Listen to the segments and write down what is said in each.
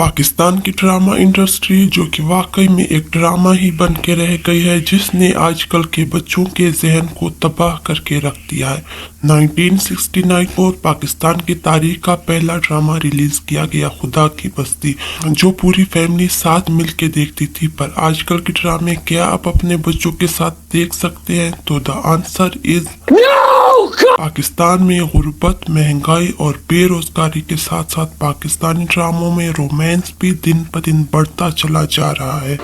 पाकिस्तान की drama industry जो कि वाकई में एक ड्रामा ही बन के रह गई है, जिसने आजकल के बच्चों के जहन को तबाह करके रख दिया है। 1969 को पाकिस्तान की तारीख का पहला ड्रामा रिलीज किया गया, खुदा की बस्ती, जो पूरी फैमिली साथ मिलके देखती थी। पर आजकल के ड्रामे क्या आप अपने बच्चों के साथ देख सकते हैं? तो द आंसर इज पाकिस्तान में गुर्बत, महंगाई और बेरोजगारी के साथ साथ पाकिस्तानी ड्रामों में रोमांस भी दिन ब दिन बढ़ता चला जा रहा है।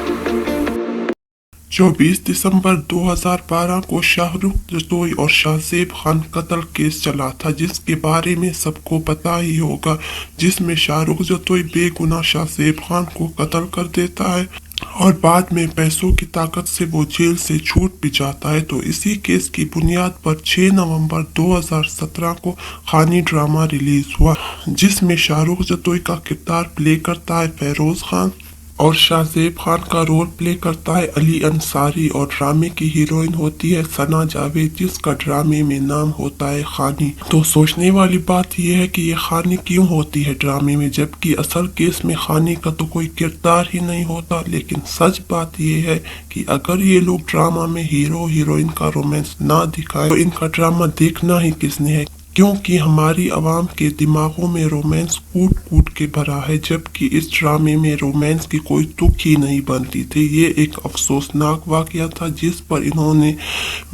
24 दिसंबर 2012 को शाहरुख जतोई और शाहजेब खान कत्ल केस चला था, जिसके बारे में सबको पता ही होगा, जिसमें शाहरुख जतोई बेगुनाह शाहजेब खान को कत्ल कर देता है और बाद में पैसों की ताकत से वो जेल से छूट भी जाता है। तो इसी केस की बुनियाद पर 6 नवंबर 2017 को खानी ड्रामा रिलीज हुआ, जिसमें शाहरुख जतोई का किरदार प्ले करता है फेरोज खान और शाहजेब खान का रोल प्ले करता है अली अंसारी, और ड्रामे की हीरोइन होती है सना जावेद, जिसका ड्रामे में नाम होता है खानी। तो सोचने वाली बात यह है कि ये खानी क्यों होती है ड्रामे में, जबकि असल केस में खानी का तो कोई किरदार ही नहीं होता। लेकिन सच बात यह है कि अगर ये लोग ड्रामा में हीरो हीरोइन का रोमांस ना दिखाए तो इनका ड्रामा देखना ही किसने है, क्योंकि हमारी आवाम के दिमागों में रोमांस कूट कूट के भरा है, जबकि इस ड्रामे में रोमांस की कोई तुक ही नहीं बनती थी। ये एक अफसोसनाक वाकया था जिस पर इन्होंने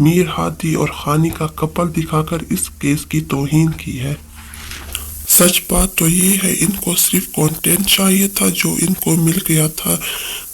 मीर हादी और खानी का कपल दिखाकर इस केस की तौहीन की है। सच बात तो ये है, इनको सिर्फ कंटेंट चाहिए था जो इनको मिल गया था।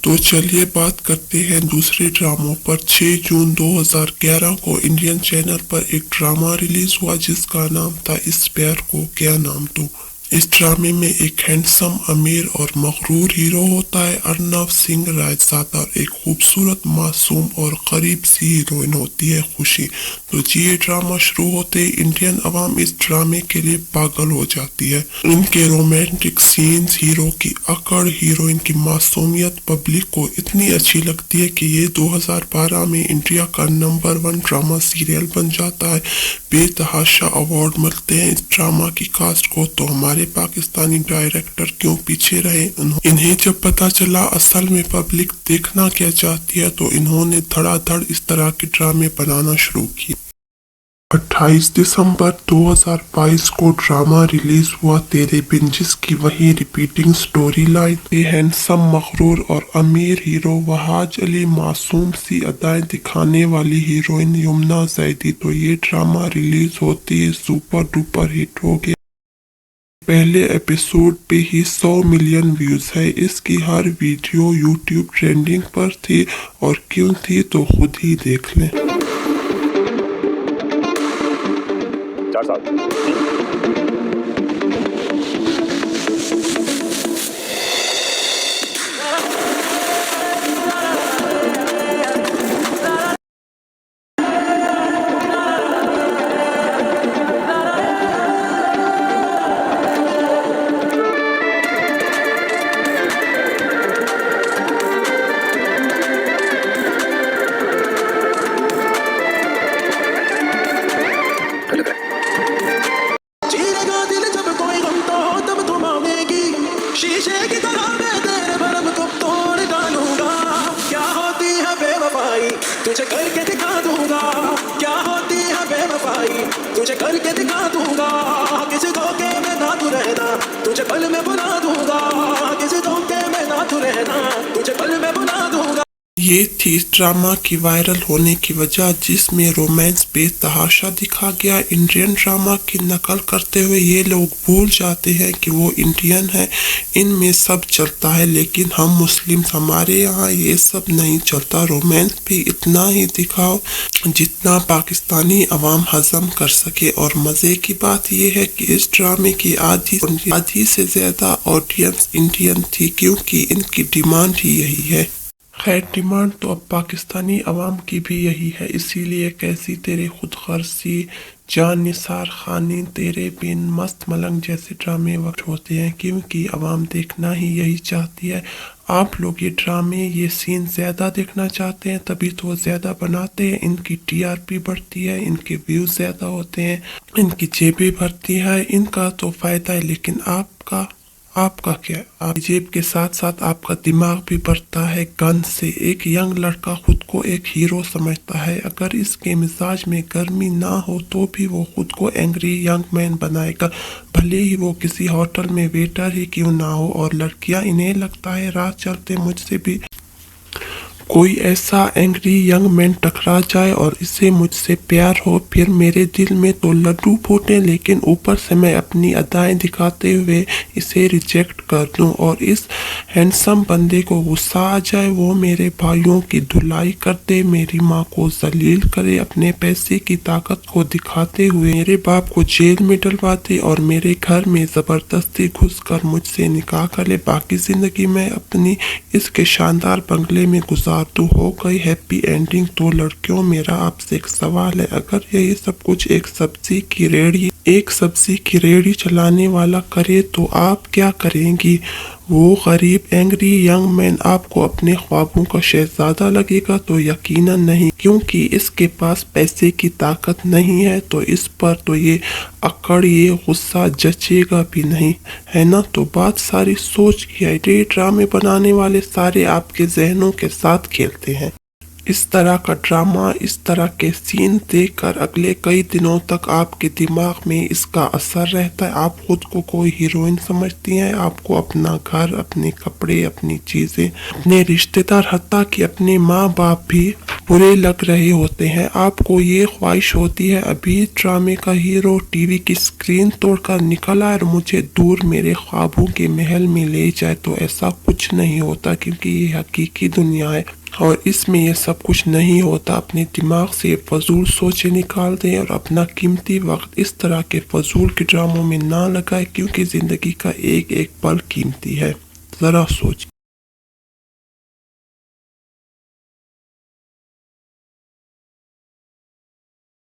तो चलिए बात करते हैं दूसरे ड्रामों पर। 6 जून 2011 को इंडियन चैनल पर एक ड्रामा रिलीज हुआ जिसका नाम था इस प्यार को क्या नाम दूं। इस ड्रामे में एक हैंडसम, अमीर और मगरूर हीरो होता है अर्नव सिंह रायजादा, और एक खूबसूरत, मासूम और करीब सी हीरोइन होती है खुशी। तो ये ड्रामा शुरू होते ही इंडियन अवाम इस ड्रामे के लिए पागल हो जाती है। इनके रोमांटिक सीन्स, हीरो की अकड़, हीरोइन की मासूमियत पब्लिक को इतनी अच्छी लगती है कि ये 2012 में इंडिया का नंबर 1 ड्रामा सीरियल बन जाता है। बेतहाशा अवार्ड मिलते हैं इस ड्रामा की कास्ट को। तो हमारे पाकिस्तानी डायरेक्टर क्यों पीछे रहे? इन्हें जब पता चला असल में पब्लिक देखना क्या चाहती है, तो इन्होंने धड़ाधड़ इस तरह के ड्रामे बनाना शुरू किए। 28 दिसंबर 2022 को ड्रामा रिलीज हुआ तेरे बिन, जिसकी वही रिपीटिंग स्टोरी लाइन, हैंडसम, मगरूर और अमीर हीरो वहाज अली, मासूम सी अदाएं दिखाने वाली हीरोइन यमुना जैदी। तो ये ड्रामा रिलीज होती है सुपर डुपर हिट हो गया। पहले एपिसोड पे ही 100 मिलियन व्यूज है। इसकी हर वीडियो यूट्यूब ट्रेंडिंग पर थी, और क्यों थी तो खुद ही देख लें। 4 साल शीशे की तरह मैं तेरे भरम को तोड़ डालूंगा। क्या होती है बेवफाई तुझे करके दिखा दूंगा। क्या होती है बेवफाई तुझे करके दिखा दूंगा। किसी धोखे में ना तू रहना, तुझे पल में बुला दूंगा। किसी धोखे में ना तू रहना, तुझे पल में बुला दूंगा। ये थी इस ड्रामा की वायरल होने की वजह, जिसमें रोमांस बेतहाशा दिखा गया। इंडियन ड्रामा की नकल करते हुए ये लोग भूल जाते हैं कि वो इंडियन है, इनमें सब चलता है, लेकिन हम मुस्लिम, हमारे यहाँ ये सब नहीं चलता। रोमांस भी इतना ही दिखाओ जितना पाकिस्तानी अवाम हजम कर सके। और मज़े की बात यह है कि इस ड्रामे की आधी से ज़्यादा ऑडियंस इंडियन थी, क्योंकि इनकी डिमांड ही यही है। खैर, डिमांड तो अब पाकिस्तानी अवाम की भी यही है, इसीलिए कैसी तेरे खुद गर्जी, जान निसार खानी, तेरे बिन, मस्त मलंग जैसे ड्रामे वक्त होते हैं, क्योंकि अवाम देखना ही यही चाहती है। आप लोग ये ड्रामे, ये सीन ज़्यादा देखना चाहते हैं, तभी तो वो ज़्यादा बनाते हैं। इनकी टीआरपी बढ़ती है, इनके व्यूज़ ज़्यादा होते हैं, इनकी जेबें भरती है, इनका तो फ़ायदा है, लेकिन आपका आपका क्या? आप जेब के साथ साथ आपका दिमाग भी बढ़ता है गन से। एक यंग लड़का खुद को एक हीरो समझता है। अगर इसके मिजाज में गर्मी ना हो तो भी वो खुद को एंग्री यंग मैन बनाएगा, भले ही वो किसी होटल में वेटर ही क्यों ना हो। और लड़कियां, इन्हें लगता है राह चलते मुझसे भी कोई ऐसा एंग्री यंग मैन टकरा जाए और इसे मुझसे प्यार हो, फिर मेरे दिल में तो लड्डू फूटे, लेकिन ऊपर से मैं अपनी अदाएं दिखाते हुए इसे रिजेक्ट कर दूं और इस हैंडसम बंदे को गुस्सा आ जाए। वो मेरे भाइयों की धुलाई कर दे, मेरी माँ को जलील करे, अपने पैसे की ताकत को दिखाते हुए मेरे बाप को जेल में डलवा दे और मेरे घर में जबरदस्ती घुसकर मुझसे निकाह कर ले। बाकी जिंदगी मैं अपनी इसके शानदार बंगले में गुजार तो हो गई हैप्पी एंडिंग। तो लड़कियों, मेरा आपसे एक सवाल है, अगर ये सब कुछ एक सब्जी की रेहड़ी चलाने वाला करे तो आप क्या करेंगी? वो गरीब एंग्री यंग मैन आपको अपने ख्वाबों का शहजादा लगेगा? तो यकीनन नहीं, क्योंकि इसके पास पैसे की ताकत नहीं है, तो इस पर तो ये अकड़, ये गुस्सा जचेगा भी नहीं, है ना? तो बात सारी सोच की है। ये ड्रामे बनाने वाले सारे आपके जहनों के साथ खेलते हैं। इस तरह का ड्रामा, इस तरह के सीन देखकर अगले कई दिनों तक आपके दिमाग में इसका असर रहता है। आप खुद को कोई हीरोइन समझती हैं। आपको अपना घर, अपने कपड़े, अपनी चीजें, अपने रिश्तेदार, हत्ता कि अपने माँ बाप भी बुरे लग रहे होते हैं। आपको ये ख्वाहिश होती है अभी ड्रामे का हीरो टीवी की स्क्रीन तोड़कर निकल आए और मुझे दूर मेरे ख्वाबों के महल में ले जाए। तो ऐसा कुछ नहीं होता, क्योंकि ये हकीकी दुनिया है और इसमें ये सब कुछ नहीं होता। अपने दिमाग से फजूल सोचें निकाल दें और अपना कीमती वक्त इस तरह के फजूल के ड्रामों में ना लगाएं, क्योंकि जिंदगी का एक एक पल कीमती है। जरा सोच।